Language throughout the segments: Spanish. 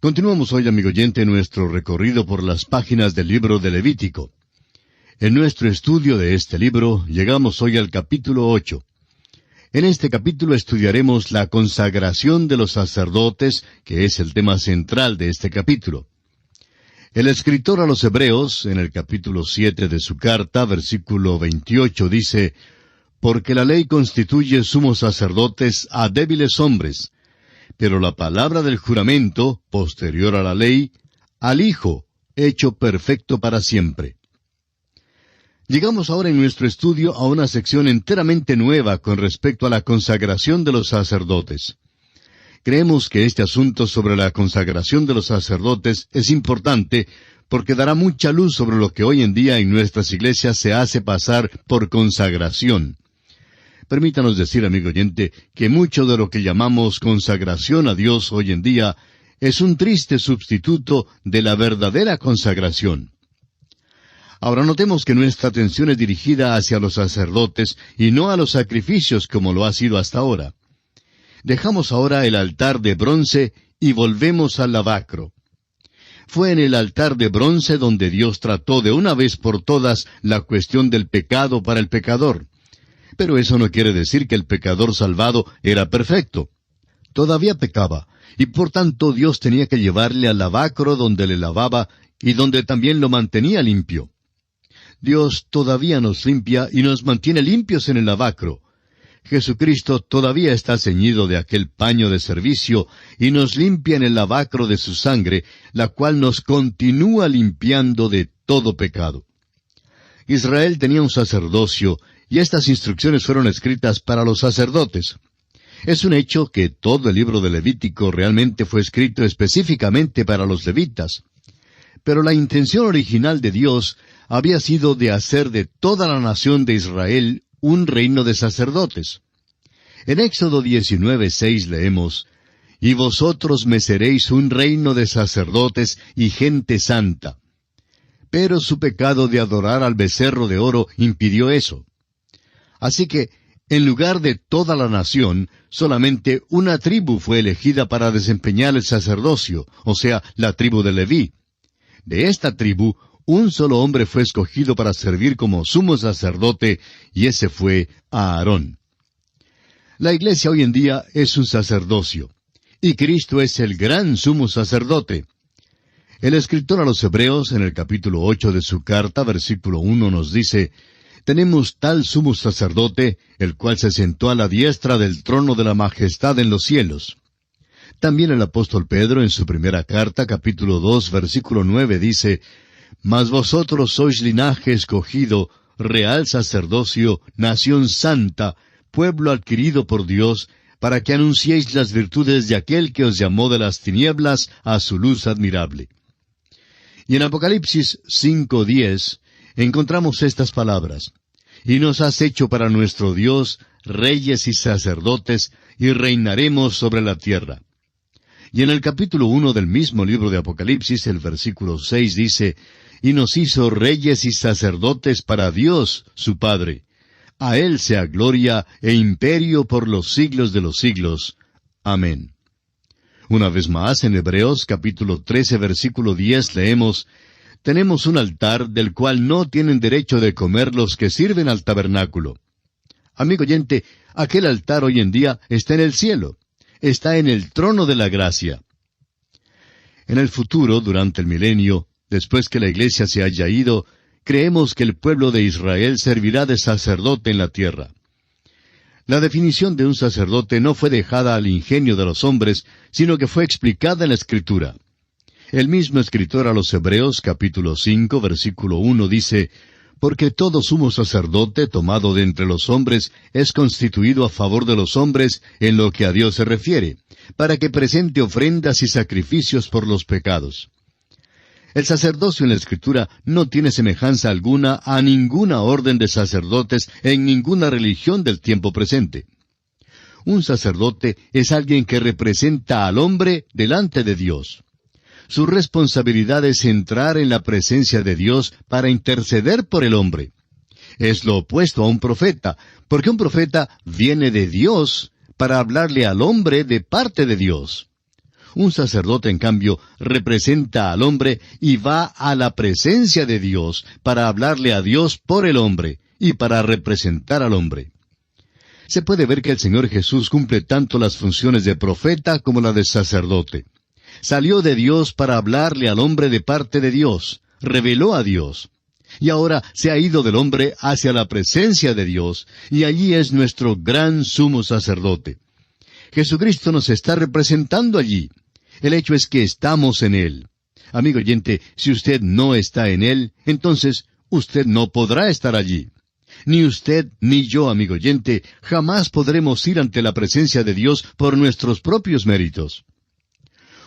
Continuamos hoy, amigo oyente, nuestro recorrido por las páginas del libro de Levítico. En nuestro estudio de este libro, llegamos hoy al capítulo 8. En este capítulo estudiaremos la consagración de los sacerdotes, que es el tema central de este capítulo. El escritor a los Hebreos, en el capítulo 7 de su carta, versículo 28, dice: «Porque la ley constituye sumos sacerdotes a débiles hombres, pero la palabra del juramento, posterior a la ley, al Hijo, hecho perfecto para siempre». Llegamos ahora en nuestro estudio a una sección enteramente nueva con respecto a la consagración de los sacerdotes. Creemos que este asunto sobre la consagración de los sacerdotes es importante porque dará mucha luz sobre lo que hoy en día en nuestras iglesias se hace pasar por consagración. Permítanos decir, amigo oyente, que mucho de lo que llamamos consagración a Dios hoy en día es un triste sustituto de la verdadera consagración. Ahora notemos que nuestra atención es dirigida hacia los sacerdotes y no a los sacrificios como lo ha sido hasta ahora. Dejamos ahora el altar de bronce y volvemos al lavacro. Fue en el altar de bronce donde Dios trató de una vez por todas la cuestión del pecado para el pecador. Pero eso no quiere decir que el pecador salvado era perfecto. Todavía pecaba, y por tanto Dios tenía que llevarle al lavacro donde le lavaba y donde también lo mantenía limpio. Dios todavía nos limpia y nos mantiene limpios en el lavacro. Jesucristo todavía está ceñido de aquel paño de servicio y nos limpia en el lavacro de su sangre, la cual nos continúa limpiando de todo pecado. Israel tenía un sacerdocio, y estas instrucciones fueron escritas para los sacerdotes. Es un hecho que todo el libro de Levítico realmente fue escrito específicamente para los levitas. Pero la intención original de Dios había sido de hacer de toda la nación de Israel un reino de sacerdotes. En Éxodo 19:6 leemos: «Y vosotros me seréis un reino de sacerdotes y gente santa». Pero su pecado de adorar al becerro de oro impidió eso. Así que, en lugar de toda la nación, solamente una tribu fue elegida para desempeñar el sacerdocio, o sea, la tribu de Leví. De esta tribu, un solo hombre fue escogido para servir como sumo sacerdote, y ese fue Aarón. La iglesia hoy en día es un sacerdocio, y Cristo es el gran sumo sacerdote. El escritor a los Hebreos, en el capítulo 8 de su carta, versículo 1, nos dice: «Tenemos tal sumo sacerdote, el cual se sentó a la diestra del trono de la majestad en los cielos». También el apóstol Pedro, en su primera carta, capítulo 2, versículo 9, dice: «Mas vosotros sois linaje escogido, real sacerdocio, nación santa, pueblo adquirido por Dios, para que anunciéis las virtudes de aquel que os llamó de las tinieblas a su luz admirable». Y en Apocalipsis 5:10 encontramos estas palabras: «Y nos has hecho para nuestro Dios reyes y sacerdotes, y reinaremos sobre la tierra». Y en el capítulo 1 del mismo libro de Apocalipsis, el versículo 6 dice: «Y nos hizo reyes y sacerdotes para Dios, su Padre. A Él sea gloria e imperio por los siglos de los siglos. Amén». Una vez más, en Hebreos capítulo 13, versículo 10 leemos: «Tenemos un altar del cual no tienen derecho de comer los que sirven al tabernáculo». Amigo oyente, aquel altar hoy en día está en el cielo. Está en el trono de la gracia. En el futuro, durante el milenio, después que la iglesia se haya ido, creemos que el pueblo de Israel servirá de sacerdote en la tierra. La definición de un sacerdote no fue dejada al ingenio de los hombres, sino que fue explicada en la Escritura. El mismo escritor a los Hebreos, capítulo 5, versículo 1, dice: «Porque todo sumo sacerdote tomado de entre los hombres es constituido a favor de los hombres en lo que a Dios se refiere, para que presente ofrendas y sacrificios por los pecados». El sacerdocio en la Escritura no tiene semejanza alguna a ninguna orden de sacerdotes en ninguna religión del tiempo presente. Un sacerdote es alguien que representa al hombre delante de Dios. Su responsabilidad es entrar en la presencia de Dios para interceder por el hombre. Es lo opuesto a un profeta, porque un profeta viene de Dios para hablarle al hombre de parte de Dios. Un sacerdote, en cambio, representa al hombre y va a la presencia de Dios para hablarle a Dios por el hombre y para representar al hombre. Se puede ver que el Señor Jesús cumple tanto las funciones de profeta como la de sacerdote. Salió de Dios para hablarle al hombre de parte de Dios, reveló a Dios. Y ahora se ha ido del hombre hacia la presencia de Dios, y allí es nuestro gran sumo sacerdote. Jesucristo nos está representando allí. El hecho es que estamos en Él. Amigo oyente, si usted no está en Él, entonces usted no podrá estar allí. Ni usted ni yo, amigo oyente, jamás podremos ir ante la presencia de Dios por nuestros propios méritos.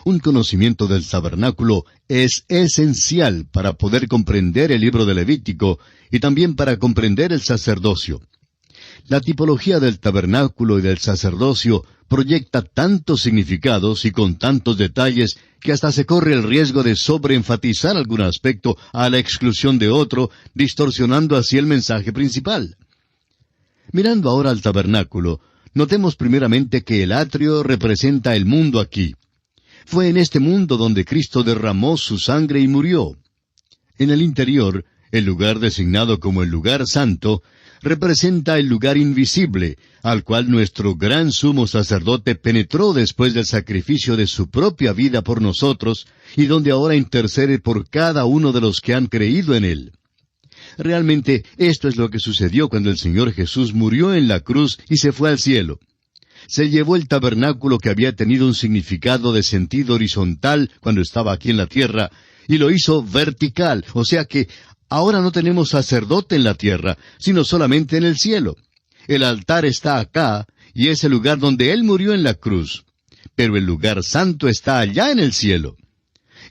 Un conocimiento del tabernáculo es esencial para poder comprender el libro de Levítico y también para comprender el sacerdocio. La tipología del tabernáculo y del sacerdocio proyecta tantos significados y con tantos detalles que hasta se corre el riesgo de sobreenfatizar algún aspecto a la exclusión de otro, distorsionando así el mensaje principal. Mirando ahora al tabernáculo, notemos primeramente que el atrio representa el mundo aquí. Fue en este mundo donde Cristo derramó su sangre y murió. En el interior, el lugar designado como el lugar santo, representa el lugar invisible, al cual nuestro gran sumo sacerdote penetró después del sacrificio de su propia vida por nosotros, y donde ahora intercede por cada uno de los que han creído en Él. Realmente, esto es lo que sucedió cuando el Señor Jesús murió en la cruz y se fue al cielo. Se llevó el tabernáculo que había tenido un significado de sentido horizontal cuando estaba aquí en la tierra, y lo hizo vertical, o sea que ahora no tenemos sacerdote en la tierra, sino solamente en el cielo. El altar está acá, y es el lugar donde Él murió en la cruz. Pero el lugar santo está allá en el cielo.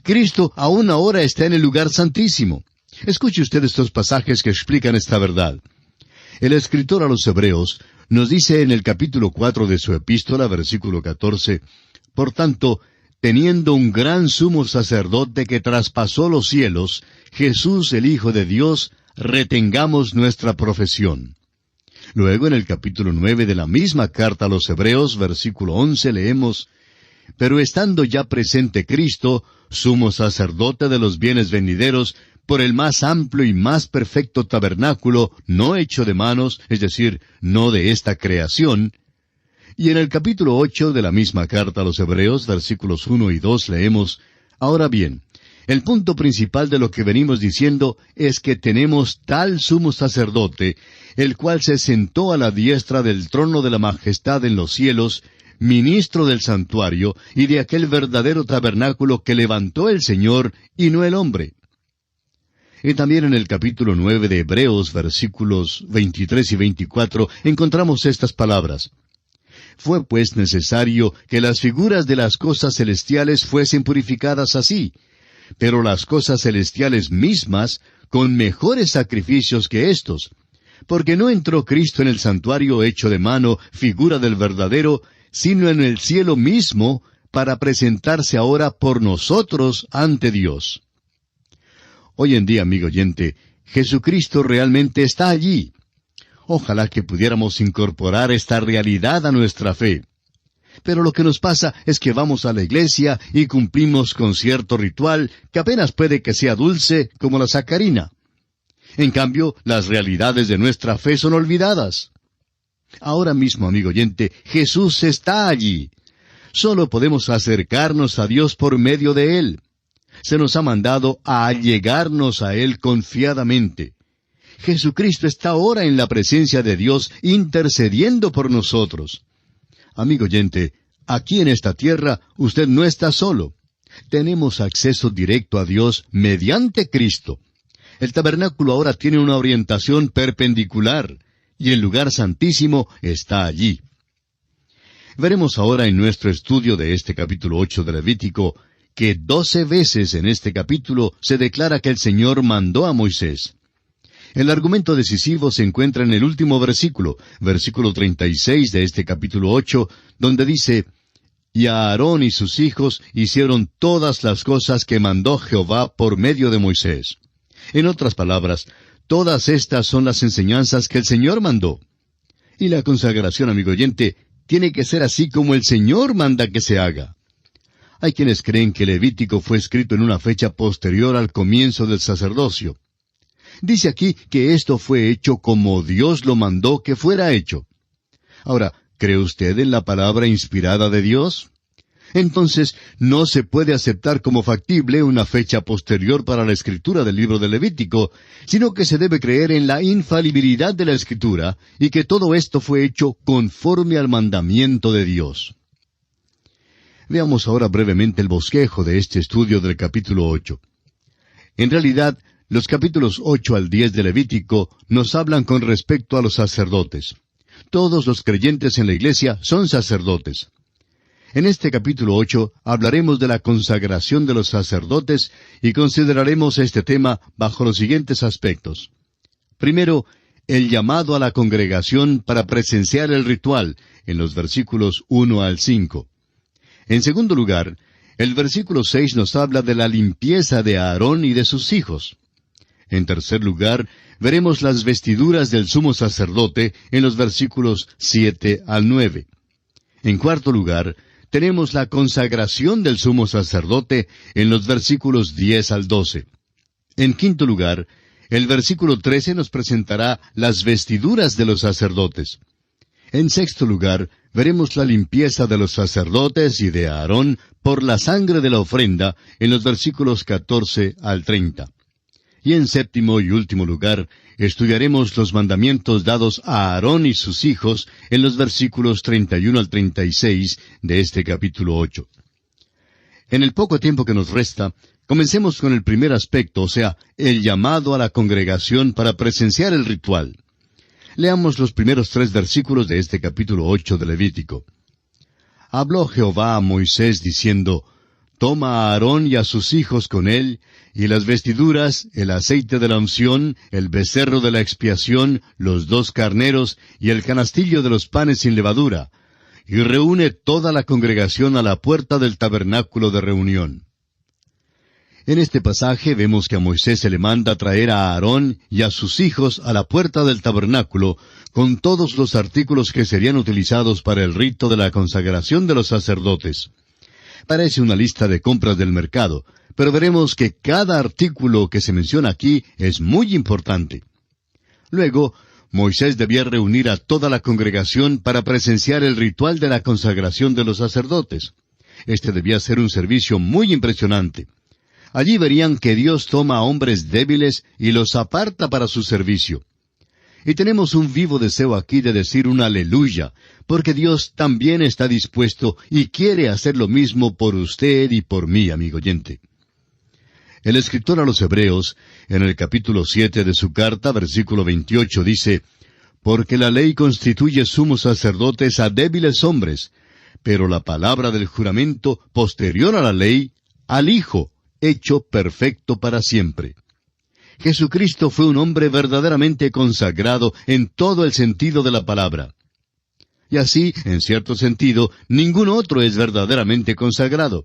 Cristo aún ahora está en el lugar santísimo. Escuche usted estos pasajes que explican esta verdad. El escritor a los Hebreos nos dice en el capítulo 4 de su epístola, versículo 14, «Por tanto, teniendo un gran sumo sacerdote que traspasó los cielos, Jesús el Hijo de Dios, retengamos nuestra profesión». Luego, en el capítulo 9 de la misma carta a los Hebreos, versículo 11, leemos, «Pero estando ya presente Cristo, sumo sacerdote de los bienes venideros, por el más amplio y más perfecto tabernáculo, no hecho de manos, es decir, no de esta creación». Y en el capítulo 8 de la misma carta a los Hebreos, versículos 1 y 2, leemos, «Ahora bien, el punto principal de lo que venimos diciendo es que tenemos tal sumo sacerdote, el cual se sentó a la diestra del trono de la majestad en los cielos, ministro del santuario y de aquel verdadero tabernáculo que levantó el Señor y no el hombre». Y también en el capítulo 9 de Hebreos, versículos 23 y 24, encontramos estas palabras. «Fue pues necesario que las figuras de las cosas celestiales fuesen purificadas así, pero las cosas celestiales mismas con mejores sacrificios que éstos, porque no entró Cristo en el santuario hecho de mano, figura del verdadero, sino en el cielo mismo, para presentarse ahora por nosotros ante Dios». Hoy en día, amigo oyente, Jesucristo realmente está allí. Ojalá que pudiéramos incorporar esta realidad a nuestra fe. Pero lo que nos pasa es que vamos a la iglesia y cumplimos con cierto ritual que apenas puede que sea dulce como la sacarina. En cambio, las realidades de nuestra fe son olvidadas. Ahora mismo, amigo oyente, Jesús está allí. Solo podemos acercarnos a Dios por medio de Él. Se nos ha mandado a allegarnos a Él confiadamente. Jesucristo está ahora en la presencia de Dios intercediendo por nosotros. Amigo oyente, aquí en esta tierra usted no está solo. Tenemos acceso directo a Dios mediante Cristo. El tabernáculo ahora tiene una orientación perpendicular, y el lugar santísimo está allí. Veremos ahora en nuestro estudio de este capítulo 8 de Levítico, que 12 veces en este capítulo se declara que el Señor mandó a Moisés. El argumento decisivo se encuentra en el último versículo, versículo 36 de este capítulo 8, donde dice, «Y a Aarón y sus hijos hicieron todas las cosas que mandó Jehová por medio de Moisés». En otras palabras, todas estas son las enseñanzas que el Señor mandó. Y la consagración, amigo oyente, tiene que ser así como el Señor manda que se haga. Hay quienes creen que Levítico fue escrito en una fecha posterior al comienzo del sacerdocio. Dice aquí que esto fue hecho como Dios lo mandó que fuera hecho. Ahora, ¿cree usted en la palabra inspirada de Dios? Entonces, no se puede aceptar como factible una fecha posterior para la escritura del libro de Levítico, sino que se debe creer en la infalibilidad de la escritura y que todo esto fue hecho conforme al mandamiento de Dios. Veamos ahora brevemente el bosquejo de este estudio del capítulo 8. En realidad, los capítulos 8 al 10 de Levítico nos hablan con respecto a los sacerdotes. Todos los creyentes en la iglesia son sacerdotes. En este capítulo 8 hablaremos de la consagración de los sacerdotes y consideraremos este tema bajo los siguientes aspectos. Primero, el llamado a la congregación para presenciar el ritual, en los versículos 1 al 5. En segundo lugar, el versículo 6 nos habla de la limpieza de Aarón y de sus hijos. En tercer lugar, veremos las vestiduras del sumo sacerdote en los versículos 7 al 9. En cuarto lugar, tenemos la consagración del sumo sacerdote en los versículos 10 al 12. En quinto lugar, el versículo 13 nos presentará las vestiduras de los sacerdotes. En sexto lugar, veremos la limpieza de los sacerdotes y de Aarón por la sangre de la ofrenda en los versículos 14 al 30. Y en séptimo y último lugar, estudiaremos los mandamientos dados a Aarón y sus hijos en los versículos 31 al 36 de este capítulo 8. En el poco tiempo que nos resta, comencemos con el primer aspecto, o sea, el llamado a la congregación para presenciar el ritual. Leamos los primeros 3 versículos de este capítulo 8 de Levítico. Habló Jehová a Moisés diciendo, Toma a Aarón y a sus hijos con él, y las vestiduras, el aceite de la unción, el becerro de la expiación, los 2 carneros, y el canastillo de los panes sin levadura, y reúne toda la congregación a la puerta del tabernáculo de reunión. En este pasaje vemos que a Moisés se le manda traer a Aarón y a sus hijos a la puerta del tabernáculo, con todos los artículos que serían utilizados para el rito de la consagración de los sacerdotes. Parece una lista de compras del mercado, pero veremos que cada artículo que se menciona aquí es muy importante. Luego, Moisés debía reunir a toda la congregación para presenciar el ritual de la consagración de los sacerdotes. Este debía ser un servicio muy impresionante. Allí verían que Dios toma a hombres débiles y los aparta para su servicio. Y tenemos un vivo deseo aquí de decir un aleluya, porque Dios también está dispuesto y quiere hacer lo mismo por usted y por mí, amigo oyente. El escritor a los Hebreos, en el capítulo 7 de su carta, versículo 28, dice, Porque la ley constituye sumos sacerdotes a débiles hombres, pero la palabra del juramento, posterior a la ley, al Hijo, hecho perfecto para siempre. Jesucristo fue un hombre verdaderamente consagrado en todo el sentido de la palabra. Y así, en cierto sentido, ningún otro es verdaderamente consagrado.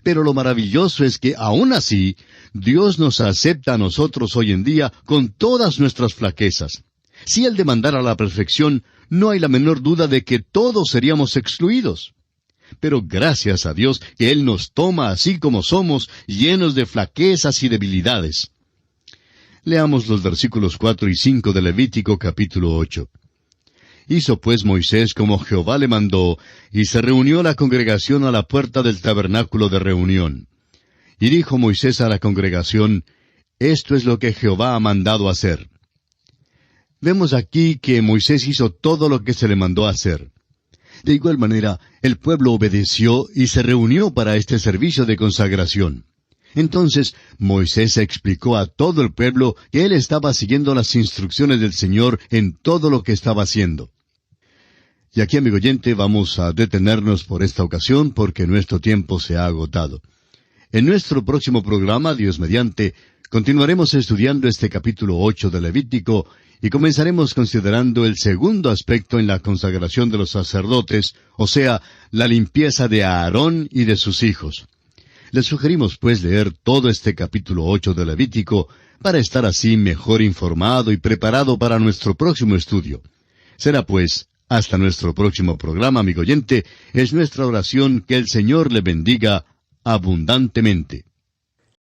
Pero lo maravilloso es que, aún así, Dios nos acepta a nosotros hoy en día con todas nuestras flaquezas. Si Él demandara la perfección, no hay la menor duda de que todos seríamos excluidos. Pero gracias a Dios que Él nos toma así como somos, llenos de flaquezas y debilidades. Leamos los versículos 4 y 5 de Levítico capítulo 8. Hizo pues Moisés como Jehová le mandó, y se reunió la congregación a la puerta del tabernáculo de reunión. Y dijo Moisés a la congregación, Esto es lo que Jehová ha mandado hacer. Vemos aquí que Moisés hizo todo lo que se le mandó hacer. De igual manera, el pueblo obedeció y se reunió para este servicio de consagración. Entonces Moisés explicó a todo el pueblo que él estaba siguiendo las instrucciones del Señor en todo lo que estaba haciendo. Y aquí, amigo oyente, vamos a detenernos por esta ocasión porque nuestro tiempo se ha agotado. En nuestro próximo programa, Dios mediante, continuaremos estudiando este capítulo 8 de Levítico y comenzaremos considerando el segundo aspecto en la consagración de los sacerdotes, o sea, la limpieza de Aarón y de sus hijos. Les sugerimos pues leer todo este capítulo 8 de Levítico para estar así mejor informado y preparado para nuestro próximo estudio. Será pues hasta nuestro próximo programa, amigo oyente. Es nuestra oración que el Señor le bendiga. abundantemente.